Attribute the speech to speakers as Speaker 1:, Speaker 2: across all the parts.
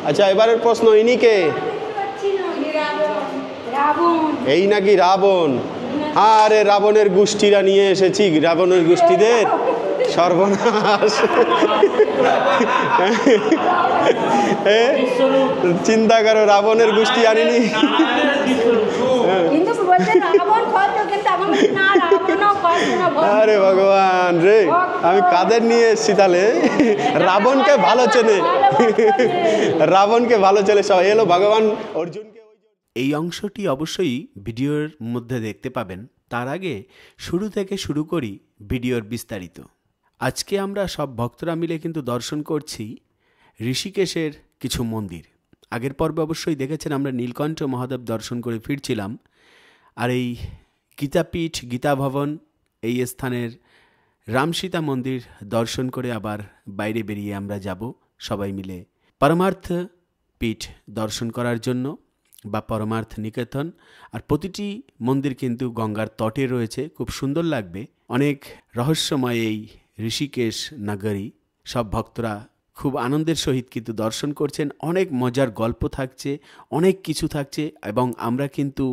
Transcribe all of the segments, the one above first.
Speaker 1: আচ্ছা এবারের প্রশ্ন ইনি কে? এই নাকি রাবণ? আরে রাবণের গোষ্ঠীরা নিয়ে এসেছি, রাবণের গোষ্ঠীদের সর্বনাশ। চিন্তা করো, রাবণের গোষ্ঠী আনিনি। আরে ভগবান রে, আমি কাদের নিয়ে এসেছি তাহলে? রাবণকে ভালো চেনে, রাবণকে ভালো চেনে সব। এলো ভগবান অর্জুনকে। এই অংশটি অবশ্যই ভিডিওর মধ্যে দেখতে পাবেন। তার আগে শুরু থেকে শুরু করি ভিডিওর বিস্তারিত। আজকে আমরা সব ভক্তরা মিলে কিন্তু দর্শন করছি ঋষিকেশের কিছু মন্দির। আগের পর্বে অবশ্যই দেখেছেন আমরা নীলকণ্ঠ মহাদেব দর্শন করে ফিরছিলাম। আর এই গীতাপীঠ, গীতা ভবন, এই স্থানের রামসীতা মন্দির দর্শন করে আবার বাইরে বেরিয়ে আমরা যাব সবাই মিলে পরমার্থ পীঠ দর্শন করার জন্য, বা পরমার্থ নিকেতন। আর প্রতিটি মন্দির কিন্তু গঙ্গার তটে রয়েছে, খুব সুন্দর লাগবে। অনেক রহস্যময় এই ঋষিকেশ নগরী। সব ভক্তরা খুব আনন্দের সহিত কিন্তু দর্শন করছেন। অনেক মজার গল্প থাকছে, অনেক কিছু থাকছে। এবং আমরা কিন্তু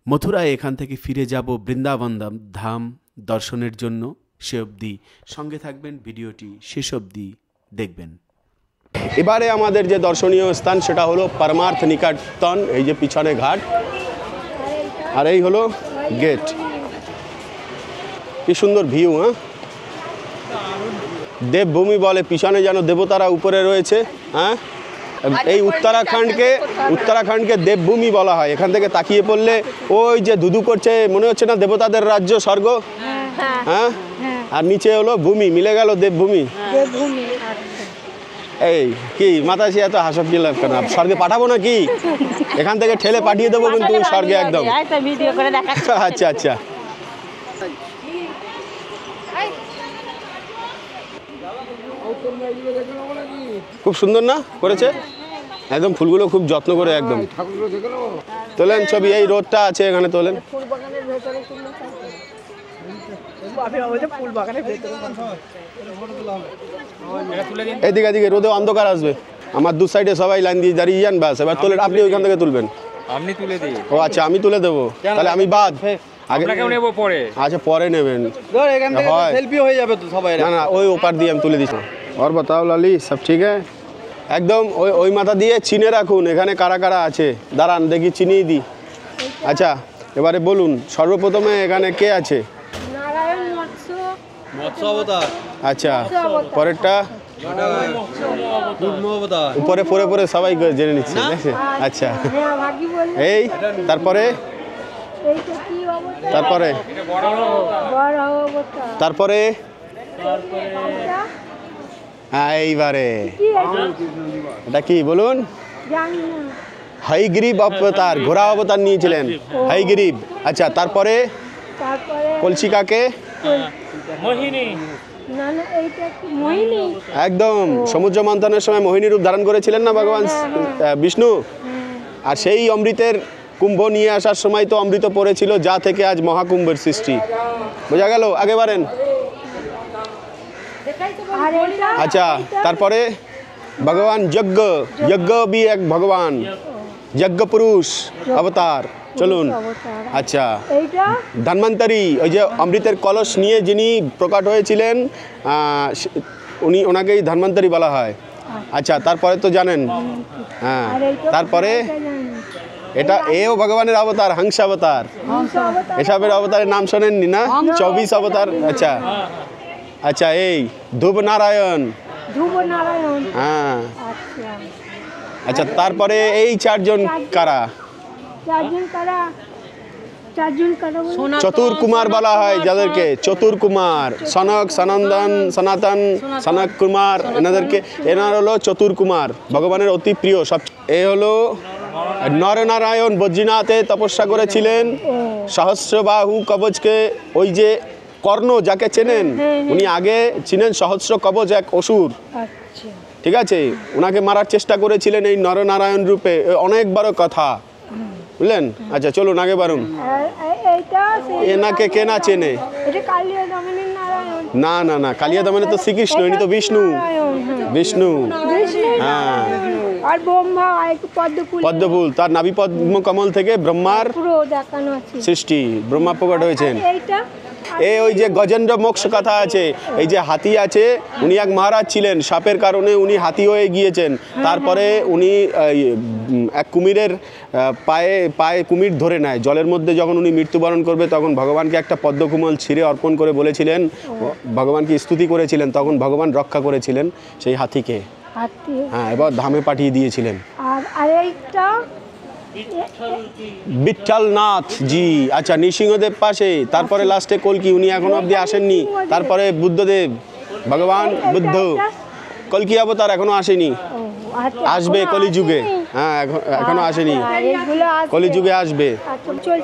Speaker 1: মথুরায় এখান থেকে ফিরে যাব বৃন্দাবন ধাম দর্শনের জন্য। সে অবধি সঙ্গে থাকবেন, ভিডিওটি শেষ অবধি দেখবেন। এবারে আমাদের যে দর্শনীয় স্থান সেটা হলো পরমার্থ নিকেতন। এই যে পিছনে ঘাট, আর এই হলো গেট। কি সুন্দর ভিউ। হ্যাঁ, দেবভূমি বলে, পিছনে যেন দেবতারা উপরে রয়েছে। হ্যাঁ, এই উত্তরাখণ্ডকে দেবভূমি বলা হয়। এখান থেকে তাকিয়ে পড়লে ওই যে ধুধু করছে, মনে হচ্ছে না দেবতাদের রাজ্য, স্বর্গ। হ্যাঁ, আর নিচে হলো ভূমি, মিলে গেল দেবভূমি। এই কি মাতাজি এত হাসি লাভ কেন? স্বর্গে পাঠাবো না কি? এখান থেকে ঠেলে পাঠিয়ে দেবো কিন্তু স্বর্গে একদম। আচ্ছা আচ্ছা, খুব সুন্দর না করেছে একদম, ফুলগুলো খুব যত্ন করে একদম তোলেন ছবি। এই রোডটা আছে এখানে তোলেন। এদিকে এদিকে রোদে অন্ধকার আসবে। আমার দু সাইডে সবাই লাইন দিয়ে দাঁড়িয়ে যান, বাস এবার তোলেন। আপনি ওইখান থেকে তুলবেন? আপনি তুলে দিই। ও আচ্ছা, আমি তুলে দেবো তাহলে। আমি বাদ আগে নেব পরে। আচ্ছা পরে নেবেন, সেলফি হয়ে যাবে তো সবাই। না না, ওই ওপার দিয়ে আমি তুলে দিচ্ছি। और बताओ लाली, सब ठीक है? একদম ওই মাথা দিয়ে চিনে রাখুন এখানে কারা কারা আছে। দাঁড়ান দেখি, চিনিয়ে দিই। আচ্ছা এবারে বলুন, সর্বপ্রথমে এখানে কে আছে? মৎস্য অবতার। আচ্ছা, পরেরটা উপরে পরে পরে সবাই জেনে নিচ্ছে। আচ্ছা, এই তারপরে তারপরে তারপরে এইবারে এটা কি বলুন? হয়গ্রীব অবতার, ঘোড়া অবতার নিয়েছিলেন হয়গ্রীব। আচ্ছা তারপরে কলসিকাকে একদম সমুদ্র মন্থনের সময় মোহিনী রূপ ধারণ করেছিলেন না ভগবান বিষ্ণু। আর সেই অমৃতের কুম্ভ নিয়ে আসার সময় তো অমৃত পড়েছিল, যা থেকে আজ মহাকুম্ভের সৃষ্টি। বোঝা গেল? আগে বাড়েন। আচ্ছা তারপরে ভগবান যজ্ঞ भी এক ভগবান, যজ্ঞ পুরুষ অবতার। চলুন। আচ্ছা ধন্বন্তরী, ওই যে অমৃতের কলস নিয়ে যিনি প্রকট হয়েছিলেন ওনাকেই ধন্বন্তরী বলা হয়। আচ্ছা তারপরে তো জানেন। হ্যাঁ, তারপরে এটা এও ভগবানের অবতার, হংস অবতার। এসবের অবতারের নাম শোনেননি না? 24 অবতার। আচ্ছা আচ্ছা, এই ধ্রুব নারায়ণ। হ্যাঁ আচ্ছা, তারপরে এই চারজন কারা? চতুর কুমার বলা হয় যাদেরকে, চতুর কুমার। সনক, সনন্দন, সনাতন, সনক কুমার, এনার হলো চতুর কুমার, ভগবানের অতি প্রিয়। সব এ হলো নরনারায়ণ বদ্রীনাথে তপস্যা করেছিলেন। সহস্রবাহু কবচকে, ওই যে কর্ণ যাকে চেনেন, উনি আগে ছিলেন সহস্র কবচ, এক অসুর। ঠিক আছে, ওনাকে মারার চেষ্টা করেছিলেন এই নরনারায়ণ রূপে। অনেক বড় কথা, বুঝলেন? আচ্ছা চলুন আগে বাড়ুন। এনাকে কে না চেনে? না না না, কালিয়া দমনে তো শ্রীকৃষ্ণ, ইনি তো বিষ্ণু। বিষ্ণু, হ্যাঁ
Speaker 2: আর ব্রহ্মা আর একটু পদ্মফুল,
Speaker 1: পদ্মফুল, তার নাভি পদ্ম কমল থেকে ব্রহ্মার
Speaker 2: পুরো দেখানো আছে।
Speaker 1: সৃষ্টি, ব্রহ্মা প্রকট হয়েছেন।
Speaker 2: এইটা
Speaker 1: ওই যে গজেন্দ্র মোক্ষ কথা আছে, এই যে হাতি আছে, উনি এক মহারাজ ছিলেন, সাপের কারণে উনি হাতি হয়ে গিয়েছেন। তারপরে উনি এক কুমিরের পায়ে পায়ে কুমির ধরে নেয়, জলের মধ্যে যখন উনি মৃত্যুবরণ করবে তখন ভগবানকে একটা পদ্মকুমল ছিঁড়ে অর্পণ করে বলেছিলেন, ভগবানকে স্তুতি করেছিলেন, তখন ভগবান রক্ষা করেছিলেন সেই হাতিকে। হ্যাঁ, এবার ধামে পাঠিয়ে দিয়েছিলেন।
Speaker 2: আর এইটা
Speaker 1: বিঠ্ঠলনাথ জি, আচ্ছা, নৃসিংহদেব পাশে, তারপরে লাস্টে কল্কি, উনি এখনো অবধি আসেননি। তারপরে বুদ্ধদেব, ভগবান বুদ্ধ, কল্কি অবতার এখনো আসেনি, আসবে কলিযুগে। হ্যাঁ, এখনো আসেনি, কলিযুগে আসবে।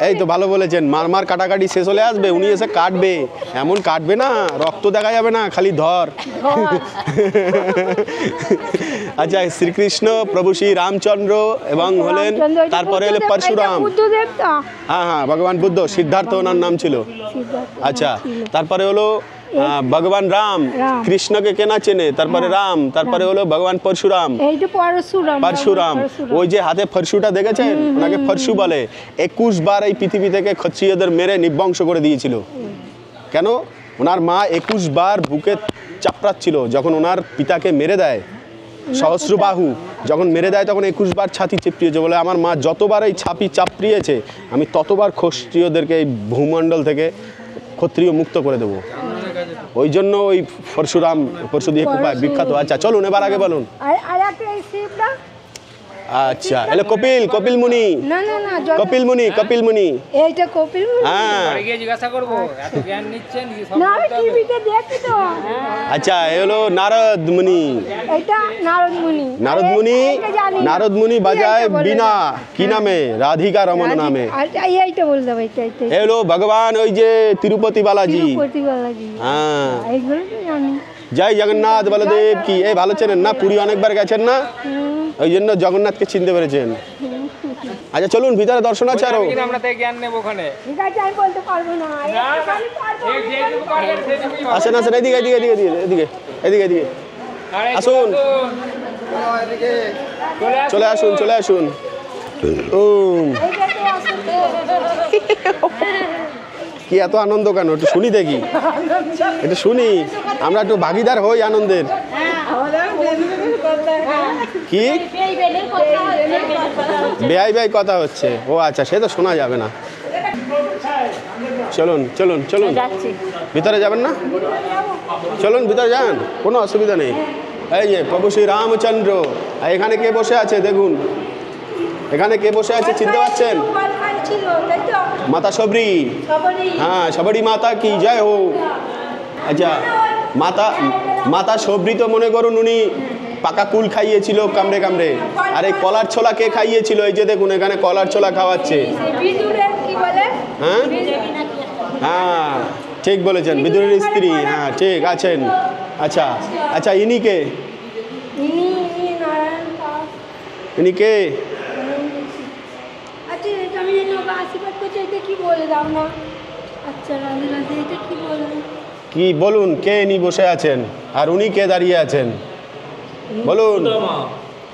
Speaker 1: এই তো ভালো বলেছেন, মার কাটাকাটি শেষ হলে আসবে, উনি এসে কাটবে, এমন কাটবে না রক্ত দেখা যাবে না, খালি ধর। আচ্ছা, শ্রীকৃষ্ণ, প্রভু শ্রী রামচন্দ্র এবং হলেন, তারপরে হলো পরশুরাম। হ্যাঁ হ্যাঁ, ভগবান বুদ্ধ, সিদ্ধার্থ ওনার নাম ছিল। আচ্ছা, তারপরে হলো ভগবান রাম, কৃষ্ণকে কেনা চেনে, তারপরে রাম, তারপরে হলো ভগবান পরশুরাম। পরশুরাম, ওই যে হাতে ফরসুটা দেখেছেন, ওনাকে ফরসু বলে। 21 বার এই পৃথিবী থেকে ক্ষত্রিয়দের মেরে নিবংশ করে দিয়েছিল। কেন? ওনার মা 21 বার বুকে চাপড়াচ্ছিল, যখন ওনার পিতাকে মেরে দেয়, সহস্রবাহু যখন মেরে দেয়, তখন 21 বার ছাতি চিপড়িয়েছে, বলে আমার মা যতবার এই ছাপি চাপড়িয়েছে, আমি ততবার ক্ষত্রিয়দেরকে এই ভূমণ্ডল থেকে ক্ষত্রিয় মুক্ত করে দেবো। ওই জন্য ওই পরশুরাম, পরশু দিয়ে খুব বিখ্যাত। আচ্ছা চলুন, এবার আগে বলুন। আচ্ছা, এলো কপিল মুনি। কপিল মুনি।
Speaker 2: এইটা কপিল মুনি।
Speaker 1: হ্যাঁ,
Speaker 3: জিজ্ঞাসা করবো, এত জ্ঞান নিচ্ছেন কি?
Speaker 2: না, আমি টিভিতে দেখি তো।
Speaker 1: আচ্ছা, এলো নারদ মুনি।
Speaker 2: এটা নারদ মুনি।
Speaker 1: নারদ মুনি বাজায় বীণা, কি নামে? রাধিকা রমন নামে।
Speaker 2: এইটা বলে দাও, এইটা।
Speaker 1: এলো ভগবান ওই যে তিরুপতি বালাজি। হ্যাঁ,
Speaker 2: এইগুলো তো জানি।
Speaker 1: জয় জগন্নাথ বলদেব কি। এই ভালো চেনেন না, পুরী অনেকবার গেছেন না, ওই জন্য জগন্নাথকে চিনতে পেরেছেন। আচ্ছা চলুন, ভিতরে দর্শন আছে আরো।
Speaker 3: আমরা থেকে জ্ঞান নেব ওখানে।
Speaker 2: ঠিক আছে, আমি বলতে পারবো না।
Speaker 1: আসেন আসেন, এদিকে এদিকে এদিকে এদিকে এদিকে এদিকে আসুন, চলে আসুন, চলে আসুন। কি এত আনন্দ কেন? একটু শুনি দেখি, একটু শুনি, আমরা একটু ভাগিদার হই আনন্দের। কি বেআই কথা হচ্ছে? ও আচ্ছা, সে তো শোনা যাবে না। চলুন চলুন চলুন, ভিতরে যাবেন না? চলুন ভিতরে যান, কোনো অসুবিধা নেই। এই যে প্রভু শ্রী রামচন্দ্র, এখানে কে বসে আছে দেখুন, এখানে কে বসে আছে চিনতে পারছেন? মাতা সবরি। হ্যাঁ, সবরি মাতা কি জয় হো। আচ্ছা, মাতা সবরি তো মনে করুন উনি পাকা কুল খাইয়েছিল কামড়ে কামড়ে, আর এই কলার ছোলা কে খাইয়েছিল? এই যে দেখুন, এখানে কলার ছোলা খাওয়াচ্ছে। হ্যাঁ হ্যাঁ, ঠিক বলেছেন, বিদুরের স্ত্রী। হ্যাঁ, ঠিক আছেন। আচ্ছা আচ্ছা, ইনি কে? ইনি কে? কি বলুন, কে ইনি বসে আছেন, আর উনি কে দাঁড়িয়ে আছেন বলুন?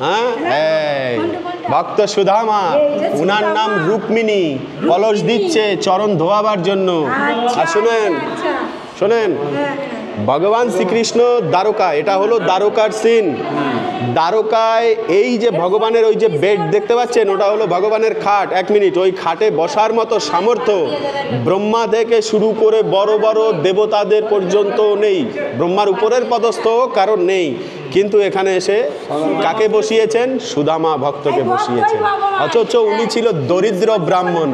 Speaker 1: হ্যাঁ, ভক্ত সুদামা, উনার নাম রুক্মিণী, কলস দিচ্ছে চরণ ধোয়াবার জন্য। আর শুনেন শোনেন, ভগবান শ্রীকৃষ্ণ দ্বারকা, এটা হলো দ্বারকার সিন। দ্বারকায় এই যে ভগবানের ওই যে বেড দেখতে পাচ্ছেন, ওটা হলো ভগবানের খাট। 1 মিনিট, ওই খাটে বসার মতো সামর্থ্য ব্রহ্মা থেকে শুরু করে বড় বড় দেবতাদের পর্যন্ত নেই। ব্রহ্মার উপরের পদস্থ কারণ নেই, কিন্তু এখানে এসে কাকে বসিয়েছেন? সুদামা ভক্তকে বসিয়েছেন। অথচ উনি ছিল দরিদ্র ব্রাহ্মণ।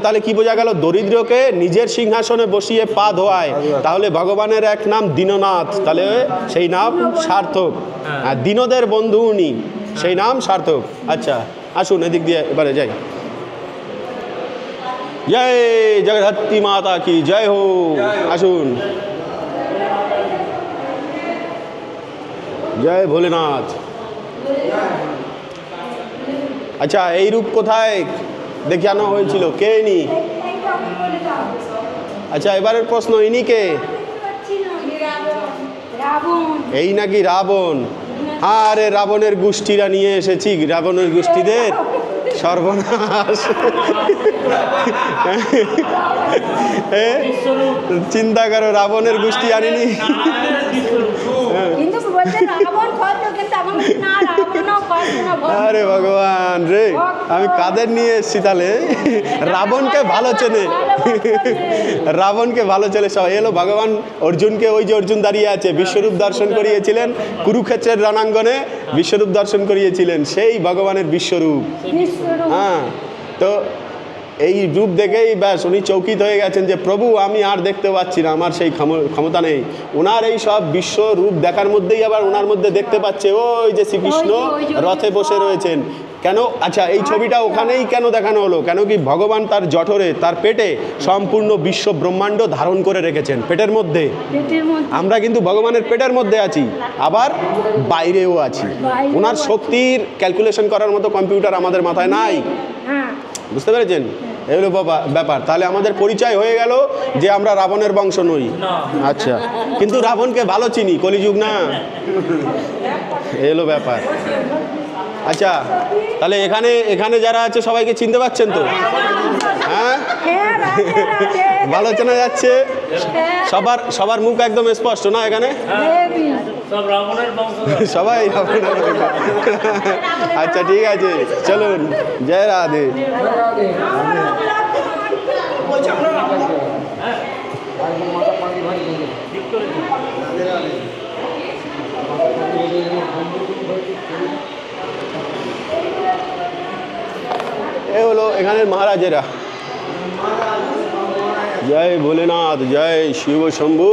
Speaker 1: তাহলে কি বোঝা গেল? দরিদ্রকে নিজের সিংহাসনে বসিয়ে পা ধোয়ায়, তাহলে ভগবানের এক নাম দীননাথ, তাহলে সেই নাম সার্থক। আর দীনদের বন্ধু উনি, সেই নাম সার্থক। আচ্ছা আসুন, এদিক দিয়ে এবারে যাই। জয় জগদ্ধাত্রী মাতা কি জয় হো। আসুন, জয় ভোলেনাথ। আচ্ছা, এই রূপ কোথায় দেখানো হয়েছিল? কে ইনি? আচ্ছা, এবারের প্রশ্ন, ইনি কে? এই নাকি রাবণ? আরে রাবণের গোষ্ঠীরা নিয়ে এসেছি, রাবণের গোষ্ঠীদের সর্বনাশ। চিন্তা করো, রাবণের গোষ্ঠী আনিনি।
Speaker 2: কিন্তু বলছে রাবণ কত, কিন্তু এখন না রাবণও কত না
Speaker 1: আরে ভগবান রে, আমি কাদের নিয়ে এসেছি তাহলে? রাবণকে ভালো চেনে, রাবণকে ভালো চেনে সবাই। এলো ভগবান অর্জুনকে, ওই যে অর্জুন দাঁড়িয়ে আছে, বিশ্বরূপ দর্শন করিয়েছিলেন কুরুক্ষেত্রের রণাঙ্গনে, বিশ্বরূপ দর্শন করিয়েছিলেন, সেই ভগবানের বিশ্বরূপ। হ্যাঁ, তো এই রূপ দেখেই ব্যাস উনি চৌকিত হয়ে গেছেন যে প্রভু আমি আর দেখতে পাচ্ছি না, আমার সেই ক্ষমতা নেই। ওনার এই সব বিশ্ব রূপ দেখার মধ্যেই আবার ওনার মধ্যে দেখতে পাচ্ছে ওই যে শ্রীকৃষ্ণ রথে বসে রয়েছেন। কেন? আচ্ছা, এই ছবিটা ওখানেই কেন দেখানো হলো? কেন কি ভগবান তার জঠরে, তার পেটে সম্পূর্ণ বিশ্ব ব্রহ্মাণ্ড ধারণ করে রেখেছেন পেটের মধ্যে। আমরা কিন্তু ভগবানের পেটের মধ্যে আছি, আবার বাইরেও আছি। ওনার শক্তির ক্যালকুলেশন করার মতো কম্পিউটার আমাদের মাথায় নাই, বুঝতে পেরেছেন? এগুলো ব্যাপার। তাহলে আমাদের পরিচয় হয়ে গেল যে আমরা রাবণের বংশ নই। আচ্ছা, কিন্তু রাবণকে ভালো চিনি, কলিযুগ না, এলো ব্যাপার। আচ্ছা, তাহলে এখানে এখানে যারা আছে সবাইকে চিনতে পারছেন তো? হ্যাঁ, ভালো চেনা যাচ্ছে, সবার মুখ একদম স্পষ্ট না এখানে? সবাই আচ্ছা, ঠিক আছে, চলুন, জয় রাধে। এ হলো এখানের মহারাজেরা। জয় ভোলেনাথ, জয় শিব শম্ভু।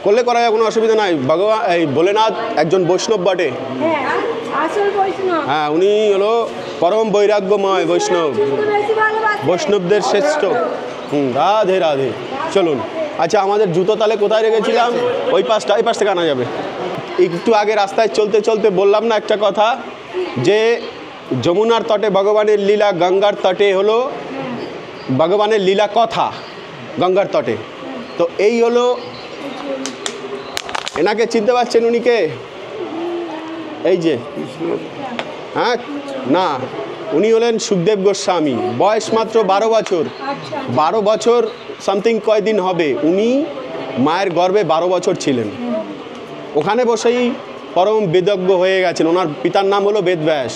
Speaker 1: করলে করা যায়, কোনো অসুবিধা নাই। ভগবান এই ভোলেনাথ একজন বৈষ্ণব বটে। হ্যাঁ, উনি হলো পরম বৈরাগ্যময় বৈষ্ণব, বৈষ্ণবদের শ্রেষ্ঠ। রাধে রাধে। চলুন। আচ্ছা, আমাদের জুতো তাহলে কোথায় রেখেছিলাম? ওই পাশটা, এই পাশ থেকে আনা যাবে। একটু আগে রাস্তায় চলতে চলতে বললাম না একটা কথা, যে যমুনার তটে ভগবানের লীলা, গঙ্গার তটে হলো ভগবানের লীলা কথা, গঙ্গার তটে। তো এই হলো, এনাকে চিনতে পারছেন? উনিকে এই যে, হ্যাঁ না, উনি হলেন সুখদেব গোস্বামী। বয়স মাত্র 12 বছর, 12 বছর সামথিং কয়দিন হবে। উনি মায়ের গর্ভে 12 বছর ছিলেন। ওখানে বসেই পরম বেদজ্ঞ হয়ে গেছেন। ওনার পিতার নাম হলো বেদব্যাস।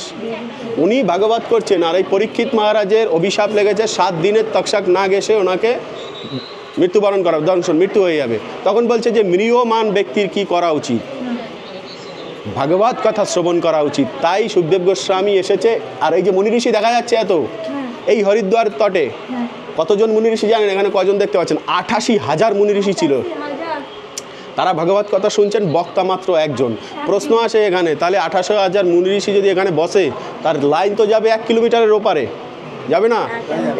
Speaker 1: উনি ভাগবত করছেন, আর এই পরীক্ষিত মহারাজের অভিশাপ লেগেছে 7 দিনের তক্ষক না গেছে ওনাকে মৃত্যুবরণ করা, দংশন, মৃত্যু হয়ে যাবে। তখন বলছে যে ম্রিয়মান ব্যক্তির কি করা উচিত? ভাগবত কথা শ্রবণ করা উচিত। তাই সুখদেব গোস্বামী এসেছে। আর এই যে মুনি ঋষি দেখা যাচ্ছে এত, এই হরিদ্বার তটে কতজন মুনি ঋষি জানেন? এখানে কজন দেখতে পাচ্ছেন? 88,000 মুনি ঋষি ছিল। তারা ভাগবত কথা শুনছেন, বক্তা মাত্র একজন। প্রশ্ন আসে এখানে, তাহলে 88,000 মুনি ঋষি যদি এখানে বসে, তার লাইন তো যাবে 1 কিলোমিটারের ওপারে, যাবে না?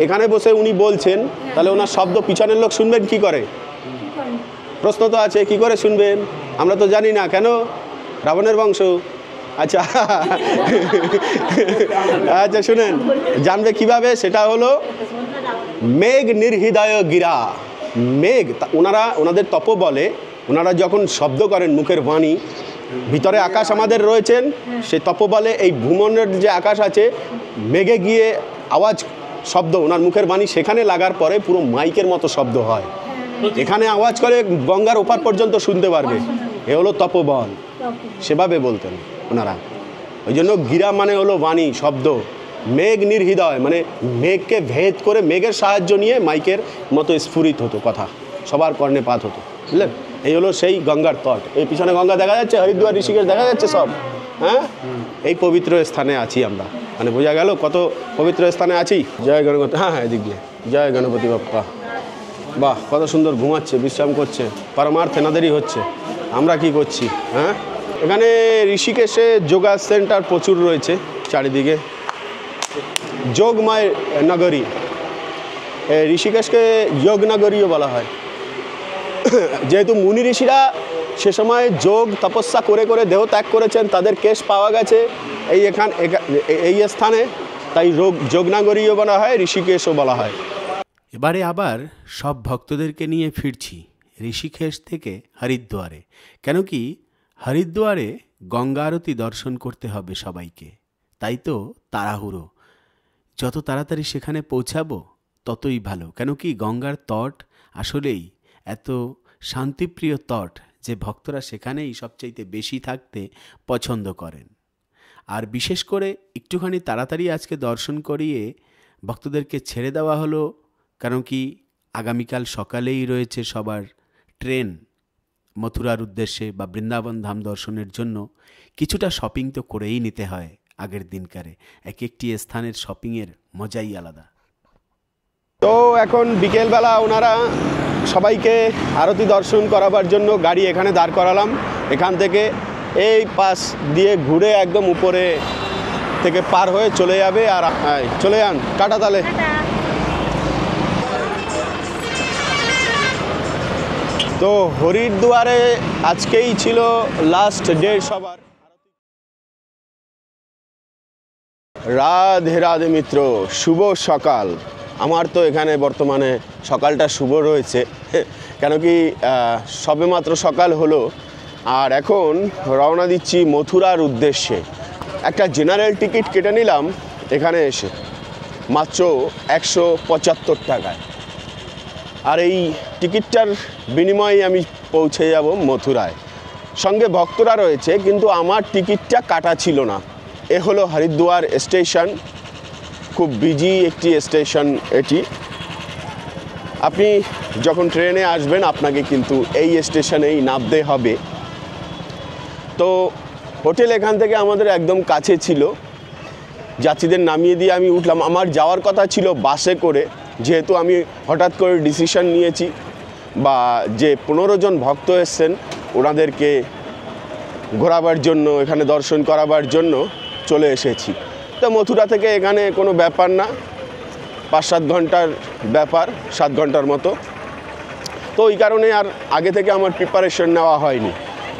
Speaker 1: এখানে বসে উনি বলছেন, তাহলে ওনার শব্দ পিছনের লোক শুনবেন কি করে? প্রশ্ন তো আছে, কি করে শুনবেন? আমরা তো জানি না। কেন? রাবণের বংশ। আচ্ছা আচ্ছা, শুনেন, জানবে কিভাবে? সেটা হলো মেঘ নির্হৃদয় গিরা। মেঘ, ওনাদের তপ বলে, ওনারা যখন শব্দ করেন মুখের বাণী, ভিতরে আকাশ আমাদের রয়েছেন, সেই তপবলে এই ভূমনের যে আকাশ আছে, মেঘে গিয়ে আওয়াজ, শব্দ, ওনার মুখের বাণী সেখানে লাগার পরে পুরো মাইকের মতো শব্দ হয়। এখানে আওয়াজ করে গঙ্গার ওপার পর্যন্ত শুনতে পারবে। এ হলো তপবল, সেভাবে বলতেন ওনারা। ওই জন্য গিরা মানে হলো বাণী, শব্দ। মেঘ নির্হৃদয় মানে মেঘকে ভেদ করে, মেঘের সাহায্য নিয়ে মাইকের মতো স্ফুরিত হতো কথা, সবার কর্ণে পাত হতো, বুঝলেন? এই হলো সেই গঙ্গার তট। এই পিছনে গঙ্গা দেখা যাচ্ছে, হরিদ্বার, ঋষিকেশ দেখা যাচ্ছে সব। হ্যাঁ, এই পবিত্র স্থানে আছি আমরা, মানে বোঝা গেল কত পবিত্র স্থানে আছি। জয় গণপতি। হ্যাঁ হ্যাঁ, এদিক দিয়ে। জয় গণপতি বাপ্পা। বাহ, কত সুন্দর ঘুমাচ্ছে, বিশ্রাম করছে, পরমার্থে নাদেরই হচ্ছে। আমরা কি করছি? হ্যাঁ, এখানে ঋষিকেশে যোগা সেন্টার প্রচুর রয়েছে চারিদিকে, যোগময় নগরী। ঋষিকেশকে যোগ নগরীও বলা হয়, যেহেতু মুনি ঋষিরা সে সময় যোগ তপস্যা করে করে দেহ ত্যাগ করেছেন, তাদের কেশ পাওয়া গেছে এই স্থানে, তাই যোগনগরীও বলা হয়, ঋষিকেশও বলা হয়।
Speaker 4: এবারে আবার সব ভক্তদেরকে নিয়ে ফিরছি ঋষিকেশ থেকে হরিদ্বারে। কেন কি হরিদ্বারে গঙ্গা আরতি দর্শন করতে হবে সবাইকে। তাই তো তাড়াহুড়ো, যত তাড়াতাড়ি সেখানে পৌঁছাবো ততই ভালো। কেন কি গঙ্গার তট আসলেই এত শান্তিপ্রিয় তট যে ভক্তরা সেখানেই সবচাইতে বেশি থাকতে পছন্দ করেন। আর বিশেষ করে একটুখানি তাড়াতাড়ি আজকে দর্শন করিয়ে ভক্তদেরকে ছেড়ে দেওয়া হলো, কারণ কি আগামীকাল সকালেই রয়েছে সবার ট্রেন মথুরার উদ্দেশ্যে বা বৃন্দাবন ধাম দর্শনের জন্য। কিছুটা শপিং তো করেই নিতে হয় আগের দিনকারে, এক একটি স্থানের শপিংয়ের মজাই আলাদা।
Speaker 1: তো এখন বিকেলবেলা ওনারা সবাইকে আরতি দর্শন করাবার জন্য গাড়ি এখানে দাঁড় করালাম। এখান থেকে এই পাশ দিয়ে ঘুরে একদম উপরে থেকে পার হয়ে চলে যাবে। আর চলে যান, টাটা তাহলে। তো হরিদ্বারে আজকেই ছিল লাস্ট ডে সবার। রাধে রাধে মিত্র, শুভ সকাল। আমার তো এখানে বর্তমানে সকালটা শুভ রয়েছে, কেন কি সবেমাত্র সকাল হলো। আর এখন রওনা দিচ্ছি মথুরার উদ্দেশ্যে। একটা জেনারেল টিকিট কেটে নিলাম এখানে এসে, মাত্র 175 টাকায়। আর এই টিকিটটার বিনিময়ে আমি পৌঁছে যাব মথুরায়। সঙ্গে ভক্তরা রয়েছে, কিন্তু আমার টিকিটটা কাটা ছিল না। এ হলো হরিদ্বার স্টেশন, খুব বিজি একটি স্টেশন এটি। আপনি যখন ট্রেনে আসবেন আপনাকে কিন্তু এই স্টেশনেই নামতে হবে। তো হোটেল এখান থেকে আমাদের একদম কাছে ছিল। যাত্রীদের নামিয়ে দিয়ে আমি উঠলাম। আমার যাওয়ার কথা ছিল বাসে করে, যেহেতু আমি হঠাৎ করে ডিসিশন নিয়েছি, বা যে 15 জন ভক্ত এসছেন ওনাদেরকে ঘোরাবার জন্য, এখানে দর্শন করাবার জন্য চলে এসেছি। তো মথুরা থেকে এখানে কোনো ব্যাপার না, 5-7 ঘন্টার ব্যাপার, 7 ঘন্টার মতো। তো ওই কারণে আর আগে থেকে আমার প্রিপারেশন নেওয়া হয়নি।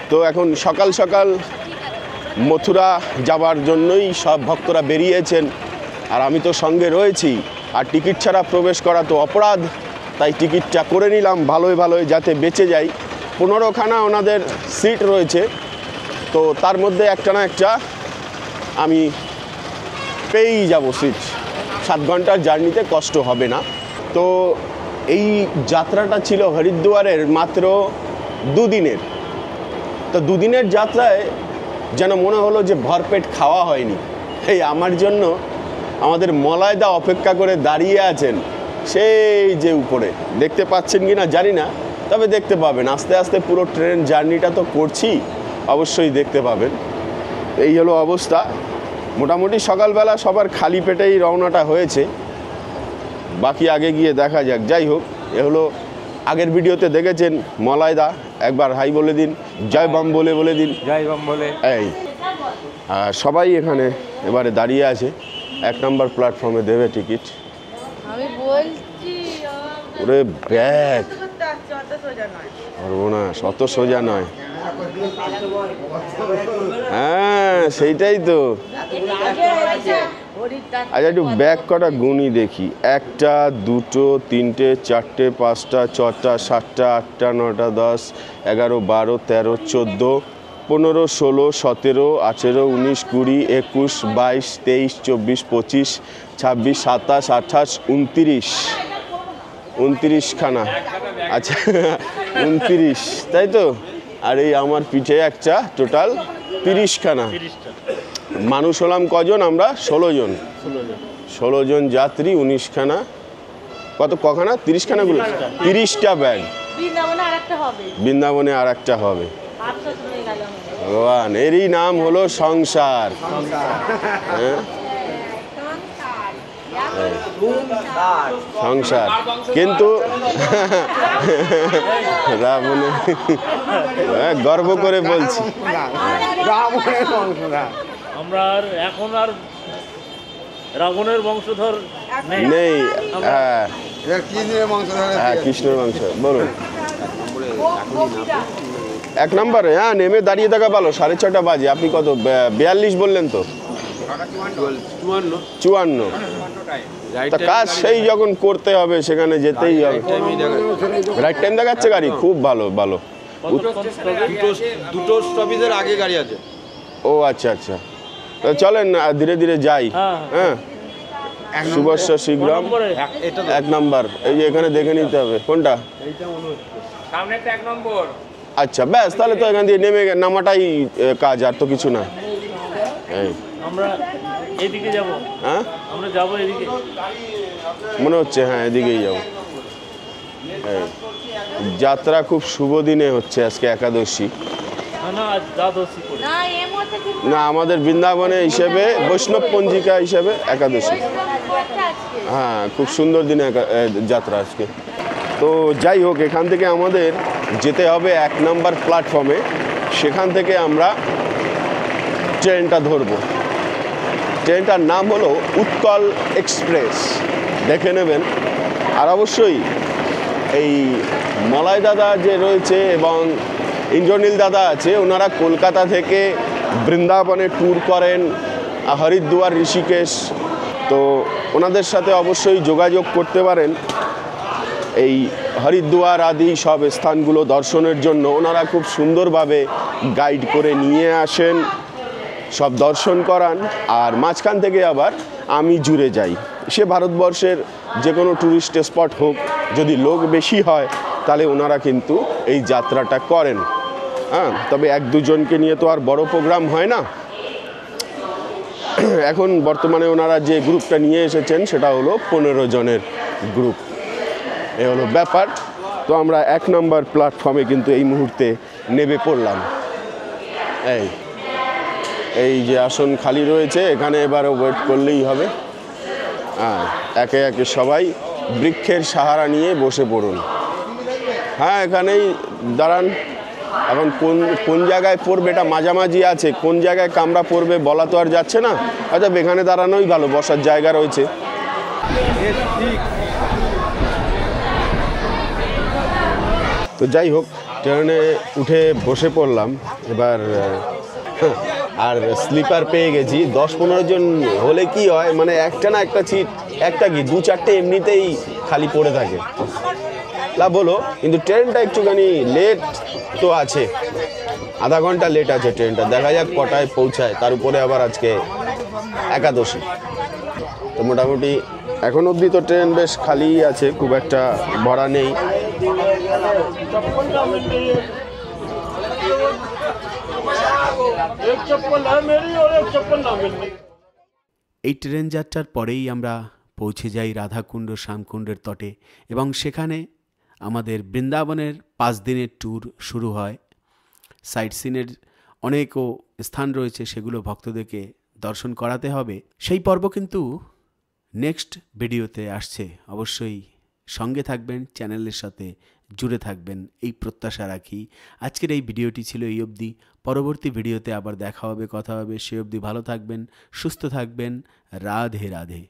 Speaker 1: তো এখন সকাল সকাল মথুরা যাবার জন্যই সব ভক্তরা বেরিয়েছেন, আর আমি তো সঙ্গে রয়েছি। আর টিকিট ছাড়া প্রবেশ করা তো অপরাধ, তাই টিকিটটা করে নিলাম ভালোই ভালোই, যাতে বেঁচে যাই। 15খানা ওনাদের সিট রয়েছে, তো তার মধ্যে একটা না একটা আমি পেয়েই যাব সিট। 7 ঘন্টার জার্নিতে কষ্ট হবে না। তো এই যাত্রাটা ছিল হরিদ্বারের মাত্র 2 দিনের। তো 2 দিনের যাত্রায় যেন মনে হলো যে ভরপেট খাওয়া হয়নি। এই আমার জন্য আমাদের মলয়দা অপেক্ষা করে দাঁড়িয়ে আছেন সেই যে উপরে, দেখতে পাচ্ছেন কি না জানি না, তবে দেখতে পাবেন। আস্তে আস্তে পুরো ট্রেন জার্নিটা তো করছি, অবশ্যই দেখতে পাবেন। এই হলো অবস্থা। মোটামুটি সকালবেলা সবার খালি পেটেই রওনাটা হয়েছে, বাকি আগে গিয়ে দেখা যাক। যাই হোক, এ হলো আগের ভিডিওতে দেখেছেন মলয়দা, একবার হাই বলে দিন, জয় বাম বলে দিন।
Speaker 3: জয় বাম বলে।
Speaker 1: এই সবাই এখানে এবারে দাঁড়িয়ে আছে, 1 নম্বর প্ল্যাটফর্মে দেবে টিকিট।
Speaker 2: আমি বলছি
Speaker 1: ওরে ব্যাগ পারবো না, অত সোজা নয়। হ্যাঁ সেইটাই তো। আচ্ছা একটু ব্যাগ কটা গুনি দেখি। 1, 2, 3, 4, 5, 6, 7, 8, 9, 10, 11, 12, 13, 14, 15, 16, 17, 18, 19, 20, 21, 22, 23, 24, 25, 26, 27, 28, 29 খানা। আচ্ছা 29, তাই তো। আর এই আমার পিঠে একটা, টোটাল 30 খানা। মানুষ হলাম কজন আমরা? 16 জন। 16 জন যাত্রী, 19 খানা, কখানা? 30 খানাগুলো, 30টা ব্যাগ। বৃন্দাবনে আর একটা হবে। ভগবান, এরই নাম হলো সংসার। হ্যাঁ সংসার, কিন্তু রাবণে গর্ব করে বলছি
Speaker 5: আমরা আর এখন আর রাবণের বংশধর
Speaker 1: নেই। হ্যাঁ হ্যাঁ, কৃষ্ণের বংশ। বলুন 1 নম্বরে। হ্যাঁ, নেমে দাঁড়িয়ে থাকা ভালো। 6:30 বাজে। আপনি কত 42 বললেন তো? 54। তা কাজ সেই যখন করতে হবে সেখানে যেতেই হবে। রাইট টাইম দেখাচ্ছে গাড়ি, খুব ভালো ভালো।
Speaker 6: দুটো স্টপেজের আগে গাড়ি আছে।
Speaker 1: ও আচ্ছা আচ্ছা, তো চলেন ধীরে ধীরে যাই।
Speaker 5: হ্যাঁ।
Speaker 1: হ্যাঁ, শুভস্য শীঘ্রম।
Speaker 5: নম্বরে
Speaker 1: 1 নাম্বার, এই যে এখানে দেখে নিতে হবে কোনটা।
Speaker 3: সামনে একটা 1 নম্বর।
Speaker 1: আচ্ছা ব্যাস, তাহলে তো এখান দিয়ে নামাটাই কাজ, আর তো কিছু না। এই
Speaker 5: আমরা এদিকে যাব।
Speaker 1: হ্যাঁ
Speaker 5: আমরা যাব এদিকে।
Speaker 1: মনে হচ্ছে, হ্যাঁ এদিকেই যাবো। এই যাত্রা খুব শুভ দিনে হচ্ছে আজকে, একাদশী।
Speaker 5: না আজ দ্বাদশী করে।
Speaker 2: না এর মধ্যে কি
Speaker 1: না, আমাদের বৃন্দাবনে হিসেবে বৈষ্ণব পঞ্জিকা হিসেবে একাদশী। হ্যাঁ, খুব সুন্দর দিনে যাত্রা আজকে। তো যাই হোক, এখান থেকে আমাদের যেতে হবে 1 নাম্বার প্ল্যাটফর্মে। সেখান থেকে আমরা ট্রেনটা ধরবো। ট্রেনটার নাম হলো উৎকল এক্সপ্রেস, দেখে নেবেন। আর অবশ্যই এই মলয় দাদা যে রয়েছে এবং ইন্দ্রনীল দাদা আছে, ওনারা কলকাতা থেকে বৃন্দাবনে ট্যুর করেন, হরিদ্বার, ঋষিকেশ। তো ওনাদের সাথে অবশ্যই যোগাযোগ করতে পারেন এই হরিদ্বার আদি সব স্থানগুলো দর্শনের জন্য। ওনারা খুব সুন্দরভাবে গাইড করে নিয়ে আসেন, সব দর্শন করান। আর মাঝখান থেকে আবার আমি জুড়ে যাই। সে ভারতবর্ষের যে কোনো ট্যুরিস্ট স্পট হোক, যদি লোক বেশি হয় তাহলে ওনারা কিন্তু এই যাত্রাটা করেন। হ্যাঁ, তবে 1-2 জনকে নিয়ে তো আর বড় প্রোগ্রাম হয় না। এখন বর্তমানে ওনারা যে গ্রুপটা নিয়ে এসেছেন সেটা হলো 15 জনের গ্রুপ। এ হলো ব্যাপার। তো আমরা 1 নাম্বার প্ল্যাটফর্মে কিন্তু এই মুহূর্তে নেমে পড়লাম। এই যে আসন খালি রয়েছে, এখানে এবারে ওয়েট করলেই হবে। হ্যাঁ, একে একে সবাই বৃক্ষের সাহারা নিয়ে বসে পড়ুন। হ্যাঁ, এখানেই দাঁড়ান। এখন কোন জায়গায় পড়বে এটা মাঝামাঝি আছে, কোন জায়গায় কামরা পড়বে বলা তো আর যাচ্ছে না। আচ্ছা, এখানে দাঁড়ানোই ভালো, বসার জায়গা রয়েছে। তো যাই হোক, ট্রেনে উঠে বসে পড়লাম এবার। আর স্লিপার পেয়ে গেছি। 10-15 জন হলে কি হয়, মানে একটা না একটা সিট, একটা কি 2-4টে এমনিতেই খালি পড়ে থাকে, লাভ হলো। কিন্তু ট্রেনটা একটুখানি লেট তো আছে, আধা ঘন্টা লেট আছে ট্রেনটা। দেখা যাক কটায় পৌঁছায়। তার উপরে আবার আজকে একাদশী। তো মোটামুটি এখন অবধি তো ট্রেন বেশ খালি আছে, খুব একটা ভরা নেই।
Speaker 4: এই ট্রেন যাত্রার পরেই আমরা পৌঁছে যাই রাধাকুণ্ড শ্যামকুণ্ডের তটে, এবং সেখানে আমাদের বৃন্দাবনের 5 দিনের ট্যুর শুরু হয়। সাইট সিনের অনেকও স্থান রয়েছে, সেগুলো ভক্তদেরকে দর্শন করাতে হবে। সেই পর্ব কিন্তু নেক্সট ভিডিওতে আসছে। অবশ্যই সঙ্গে থাকবেন, চ্যানেলের সাথে জুড়ে থাকবেন, এই প্রত্যাশা রাখি। আজকের এই ভিডিওটি ছিল এই অবধি। পরবর্তী ভিডিওতে আবার দেখা হবে, কথা হবে। সে অবধি ভালো থাকবেন, সুস্থ থাকবেন। রাধে রাধে।